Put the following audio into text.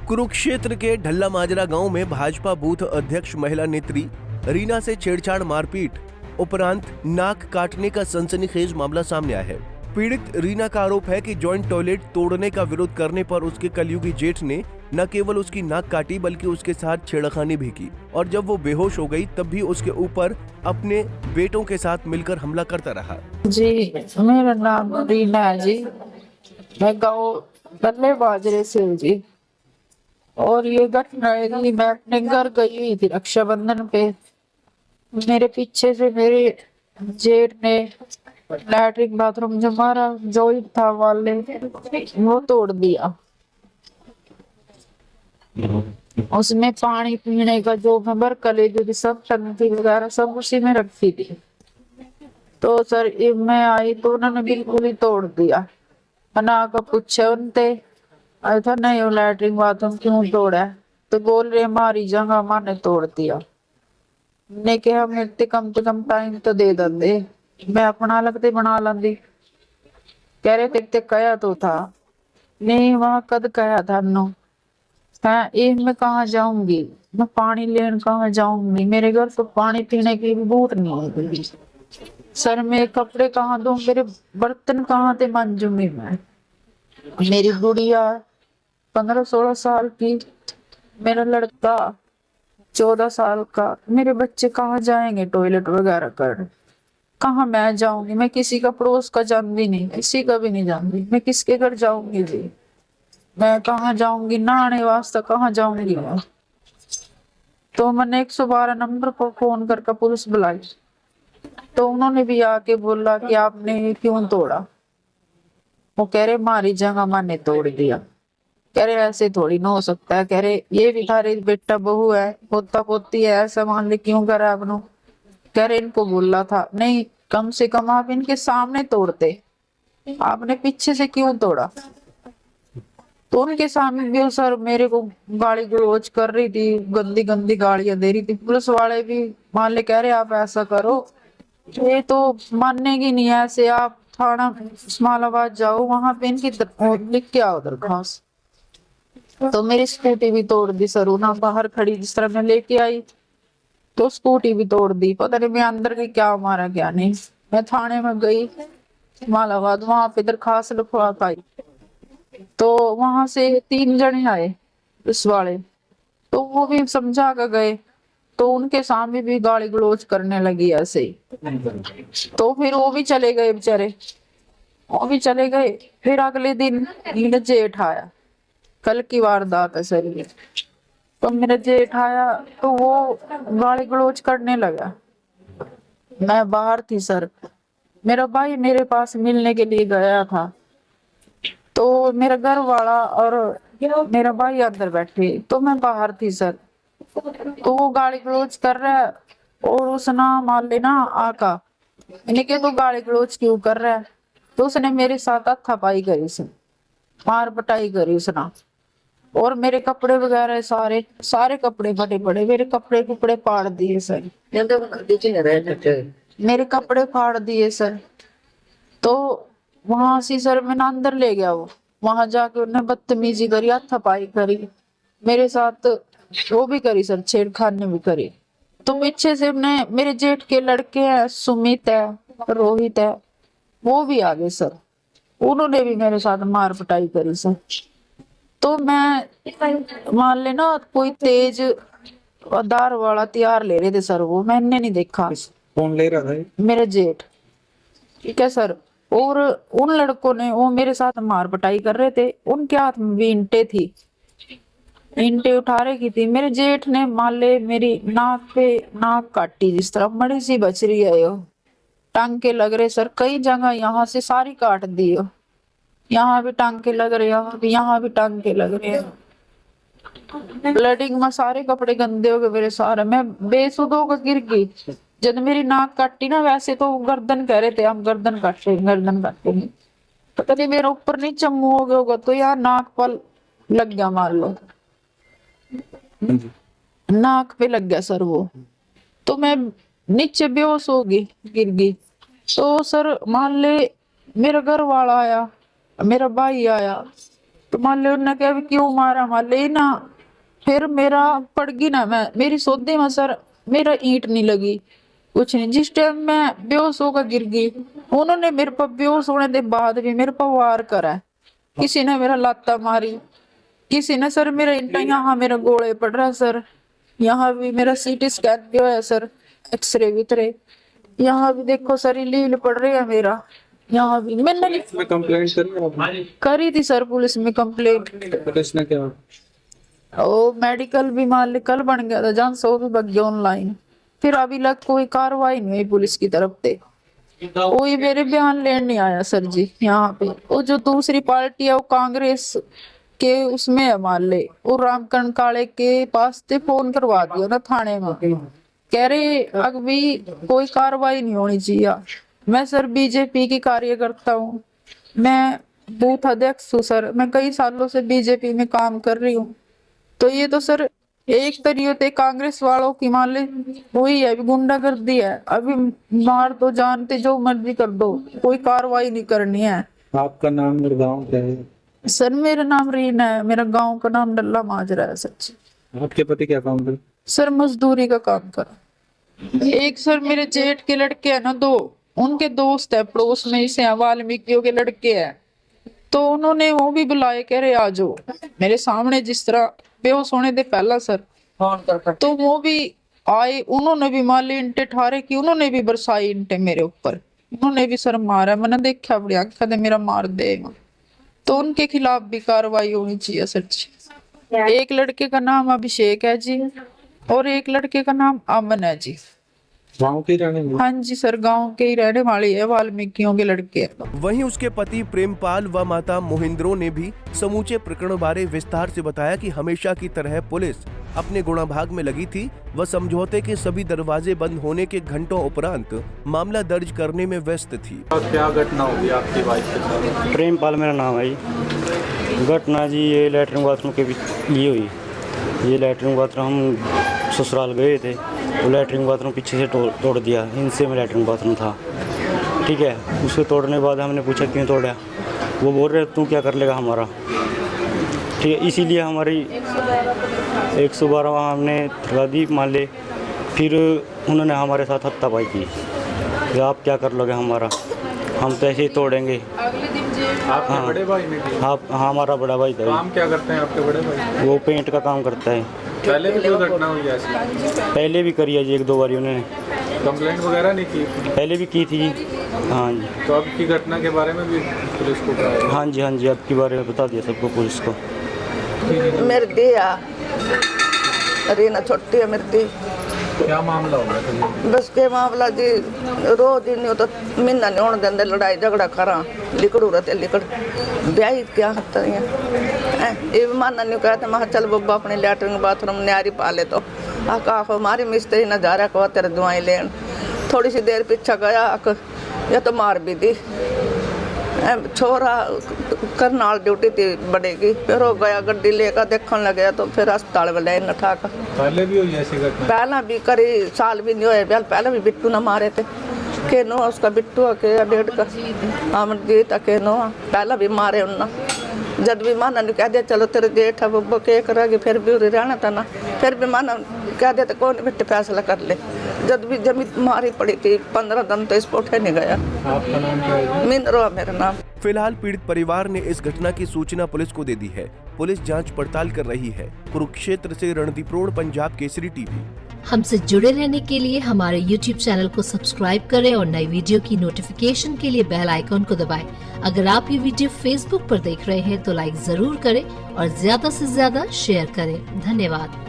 कुरुक्षेत्र के ढल्ला माजरा गांव में भाजपा बूथ अध्यक्ष महिला नेत्री रीना से छेड़छाड़ मारपीट उपरांत नाक काटने का सनसनीखेज मामला सामने आया है। पीड़ित रीना का आरोप है कि जॉइंट टॉयलेट तोड़ने का विरोध करने पर उसके कलयुगी जेठ ने न केवल उसकी नाक काटी बल्कि उसके साथ छेड़खानी भी की और जब वो बेहोश हो गई तब भी उसके ऊपर अपने बेटों के साथ मिलकर हमला करता रहा। जी, मेरा नाम रीना है जी। मैं गाँव ढल्ले बाजरे से हूँ जी। और ये घटना है कि मैं अपने घर गई हुई थी रक्षाबंधन पे। मेरे पीछे से मेरे जेठ ने लैट्रिन बाथरूम जो हमारा जॉइंट था वाले वो तोड़ दिया। उसमें पानी पीने का जो मैं कलेजे सब टंकी वगैरह सब उसी में रखी थी। तो सर मैं आई तो उन्होंने बिल्कुल ही तोड़ दिया। ना का पूछे उनते था नहीं वो लैट्रिन बाथरूम क्यों तोड़ा है? तो बोल रहे हमारी जगह माने तोड़ दिया। ने कहा मेरे कम से कम टाइम तो दे दे, मैं अपना लगते बना लेंदी। कह रहे ते कहा तो था नहीं वहां कद कहा था नो ये मैं कहाँ जाऊंगी, मैं पानी लेने कहाँ जाऊंगी, मेरे घर तो पानी पीने की भी बूट नहीं है सर। मेरे कपड़े कहाँ दूं, मेरे बर्तन कहाँ से मांजूंगी मैं? मेरी गुड़िया 15-16 साल की, मेरा लड़का 14 साल का, मेरे बच्चे कहाँ जाएंगे टॉयलेट वगैरह कर? कहाँ मैं जाऊंगी? मैं किसी का पड़ोस का जानती नहीं, किसी का भी नहीं जानती, मैं किसके घर जाऊंगी जी? मैं कहाँ जाऊंगी? नहाने वास्ते कहाँ जाऊंगी मैं? तो मैंने 112 नंबर पर फोन करके पुलिस बुलाई। तो उन्होंने भी आके बोला कि आपने क्यों तोड़ा? वो कह रहे हमारी जगह मैंने तोड़ दिया। कह रहे ऐसे थोड़ी ना हो सकता है, कह रहे ये भी थारे बेटा बहू है पोता पोती है, ऐसा मान ले क्यों करा आपने? कह रहे इनको बोला था नहीं, कम से कम आप इनके सामने तोड़ते, आपने पीछे से क्यों तोड़ा? तो उनके सामने भी सर मेरे को गाली गलौज कर रही थी, गंदी गंदी गालियां दे रही थी। पुलिस वाले भी मान ले कह रहे आप ऐसा करो, ये तो मानेगी नहीं ऐसे, आप थाना उस्मानाबाद जाओ, वहां पे इनकी लिख के आओ दरखास्त। तो मेरी स्कूटी भी तोड़ दी सर, ना बाहर खड़ी जिस तरह मैं लेके आई तो स्कूटी भी तोड़ दी। पता नहीं मैं अंदर की क्या मारा क्या नहीं। मैं थाने में गई उस्मानाबाद, वहां पे दरखास्त लिखवा पाई। तो वहां से 3 जने आए पुलिस वाले, तो वो भी समझा कर गए। तो उनके सामने भी गाली गलौज करने लगी ऐसे ही। तो फिर वो भी चले गए बेचारे, वो भी चले गए। फिर अगले दिन मेरा जेठ आया, कल की वारदात है सर ये। तो मेरा जेठ आया तो वो गाली गलौज करने लगा। मैं बाहर थी सर, मेरा भाई मेरे पास मिलने के लिए गया था। तो मेरा घर वाला और मेरा भाई अंदर बैठे, तो मैं बाहर थी सर। तो वो गाली गलौज कर रहा है और उसने मान लेना आका मैंने कहा तो गाली गलौज क्यों कर रहा है? तो उसने मेरे साथ हाथापाई करी, से मार पटाई करी उसने। और मेरे कपड़े वगैरह सारे सारे कपड़े फटे पड़े, मेरे कपड़े कुपड़े फाड़ दिए सर, मेरे कपड़े फाड़ दिए सर। तो वहां से सर मैंने अंदर ले गया, वो वहां जाके उन्हें बदतमीजी करी, हाथापाई करी मेरे साथ, वो भी करी सर, छेड़खानी भी करी। तो पीछे से उन्हें मेरे जेठ के लड़के हैं, सुमित है, रोहित है, वो भी आ गए सर, उन्होंने भी मेरे साथ मार पिटाई करी सर। तो मैं मान लेना कोई तेज दार वाला तैयार ले रहे थे सर, वो मैंने नहीं देखा। कौन ले रहा था? मेरे जेठ, ठीक है सर। और उन लड़कों ने वो मेरे साथ मार पिटाई कर रहे थे, उनके हाथ में भी ईंटें थी, ईंटें उठा रही थी। मेरे जेठ ने मान ले मेरी नाक पे नाक काटी, जिस तरह मड़ी सी बच रही है, यो टांके लग रहे सर कई जगह, यहाँ से सारी काट दी हो, यहाँ भी टांके लग रहे, यहाँ भी टांके लग रहे हैं। ब्लडिंग में सारे कपड़े गंदे हो गए मेरे सारे, मैं बेसुध होकर गिर गई। जब मेरी नाक काटी ना, वैसे तो गर्दन कह रहे थे हम गर्दन काटेंगे गर्दन काटेंगे, पता नहीं मेरे ऊपर नीचे मुंह हो गया होगा, तो यार नाक पर लग गया, मान लो नाक पे लग गया सर वो। तो मैं नीचे बेहोश हो गई, गिर गई। तो सर मान ले मेरा घर वाला आया, मेरा भाई आया, तो मान लो उन्होंने कहा भी क्यों मारा, मान ली ना। फिर मेरा पड़ गई ना, मैं मेरी सौदे में सर मेरा ईंट नहीं लगी, कुछ नहीं। जिस टाइम मैं बेहोश होकर गिर गई, उन्होंने मेरे पर बेहोश होने के बाद भी मेरे पर वार करा। किसी ने मेरा लाता मारी, किसी ने सर मेरा इंटा, यहाँ मेरा गोले पड़ रहा सर, यहाँ भी मेरा सीटी स्कैन भी हुआ सर, एक्सरे भी उतरे, यहाँ भी देखो सर लील पड़ रही है मेरा, यहाँ भी। मैंने कंप्लेंट करी आपने? करी थी सर पुलिस में कंप्लेंट। पुलिस ने क्या? ओ मेडिकल भी मान ली कल बन गया था, जान सो भी बग गया ऑनलाइन। फिर अभी लग कोई कार्रवाई नहीं हुई पुलिस की तरफ से, कोई मेरे बयान लेने नहीं आया सर जी यहाँ पे। वो जो दूसरी पार्टी है वो कांग्रेस के उसमें है मान ले, वो रामकरण काले के पास से फोन करवा दिया ना थाने में, कह रहे अभी कोई कार्रवाई नहीं होनी चाहिए। मैं सर बीजेपी की कार्यकर्ता हूँ, मैं बूथ अध्यक्ष हूँ सर, मैं कई सालों से बीजेपी में काम कर रही हूँ। तो ये तो सर एक तरीके कांग्रेस वालों की मान ले वही है, अभी गुंडागर्दी है, अभी मार दो जानते जो मर्जी कर दो, कोई कार्रवाई नहीं करनी है। आपका नाम और गाँव क्या है? सर मेरा नाम रीना है, मेरा गांव का नाम डल्ला माजरा है सच। आपके पति क्या काम करते? सर मजदूरी का काम कर। एक सर मेरे जेठ के लड़के हैं ना, दो उनके दोस्त है पड़ोस में से हैं, वाल्मीकियों के लड़के हैं, तो उन्होंने वो भी बुलाए, कह रहे आ जाओ मेरे सामने, जिस तरह बेहोश होने दे पहला सर फोन कर, तो वो भी आए, उन्होंने भी मान ली इंटे ठारे की, उन्होंने भी बरसाई इंटे मेरे ऊपर, उन्होंने भी सर मारा। मैंने देखा बड़ी आंखा दे मेरा मार दे, तो उनके खिलाफ भी कार्रवाई होनी चाहिए सर जी। एक लड़के का नाम अभिषेक है जी, और एक लड़के का नाम अमन है जी। गाँव के रहने वाले? हाँ जी सर, गांव के ही रहने वाले है, वाल्मीकियों के लड़के हैं। वहीं उसके पति प्रेमपाल व माता मोहिंद्रो ने भी समूचे प्रकरण बारे विस्तार से बताया कि हमेशा की तरह पुलिस अपने गुणाभाग में लगी थी व समझौते के सभी दरवाजे बंद होने के घंटों उपरांत मामला दर्ज करने में व्यस्त थी। और क्या घटना हुई आपकी वाइफ के साथ? प्रेमपाल मेरा नाम है जी। घटना जी ये लैट्रिन बाथरूम के लिए हुई। ये लैट्रिन बाथरूम हम ससुराल गए थे, तो लैट्रिन बाथरूम पीछे से तोड़ दिया, इनसे में लैट्रिन बाथरूम था, ठीक है। उसको तोड़ने के बाद हमने पूछा क्यों तोड़ा, वो बोल रहे तू क्या कर लेगा हमारा, ठीक है। इसीलिए हमारी 112 वहाँ हमने लगा दी मान ले। फिर उन्होंने हमारे साथ हत्तापाई की कि आप क्या कर लोगे हमारा, हम तो ऐसे ही तोड़ेंगे। आपके बड़े भाई ने की? हाँ, हमारा बड़ा भाई था। काम क्या करते हैं आपके बड़े भाई? वो पेंट का काम करता है। पहले भी कोई घटना हुई ऐसी? पहले भी करी है जी, 1-2 बार उन्होंने कंप्लेंट वगैरह नहीं की? पहले भी की थी। हाँ जी। तो अब की घटना के बारे में भी पुलिस को बताया? हाँ जी, हाँ जी, अब के बारे में बता दिया सबको पुलिस को। मेरे दिया रीना छोटी है मेरी दी। क्या मामला हो गया था? बस के मामला जी रोज ही नहीं तो महीना नहीं होने देंगे, लड़ाई झगड़ा करा लिकड़ू रहते लिकड़ ब्याह क्या होता है। ये भी मानना नहीं कहते, मैं चल बब्बा अपने लैटरिन बाथरूम न्यारी पा ले, तो आका हमारी मिस्त्री न जा रहा को तेरे दवाई लेन। थोड़ी सी देर पीछे गया या तो मार भी दी, छोरा करनाल ड्यूटी थी बढ़ेगी, फिर हो गया गड्डी लेकर देखने लगे तो फिर अस्पताल में ले नठा कर। पहले भी हुई ऐसी घटना? पहला भी करी साल भी नहीं हुए, पहले भी बिट्टू न मारे थे के नो, उसका बिट्टू के 1.5 का अमरजीत के नो, पहला भी मारे उन्ना। जब भी माना ने कह दिया चलो तेरे जेठ है बब्बो के करेगी, फिर भी रहना था ना, फिर भी माना कह दिया तो कौन बेटे फैसला कर ले। जब भी जमीन मारी पड़ी थी 15 दिन तो स्पोर्ट है नहीं गया। आपका नाम क्या है? मिनरो मेरा नाम। फिलहाल पीड़ित परिवार ने इस घटना की सूचना पुलिस को दे दी है। पुलिस जांच पड़ताल कर रही है। कुरुक्षेत्र से रणदीप रोड, पंजाब केसरी टीवी। हमसे जुड़े रहने के लिए हमारे YouTube चैनल को सब्सक्राइब करें और नई वीडियो की नोटिफिकेशन के लिए बेल आइकॉन को दबाएं। अगर आप ये वीडियो Facebook पर देख रहे हैं तो लाइक जरूर करें और ज्यादा से ज्यादा शेयर करें। धन्यवाद।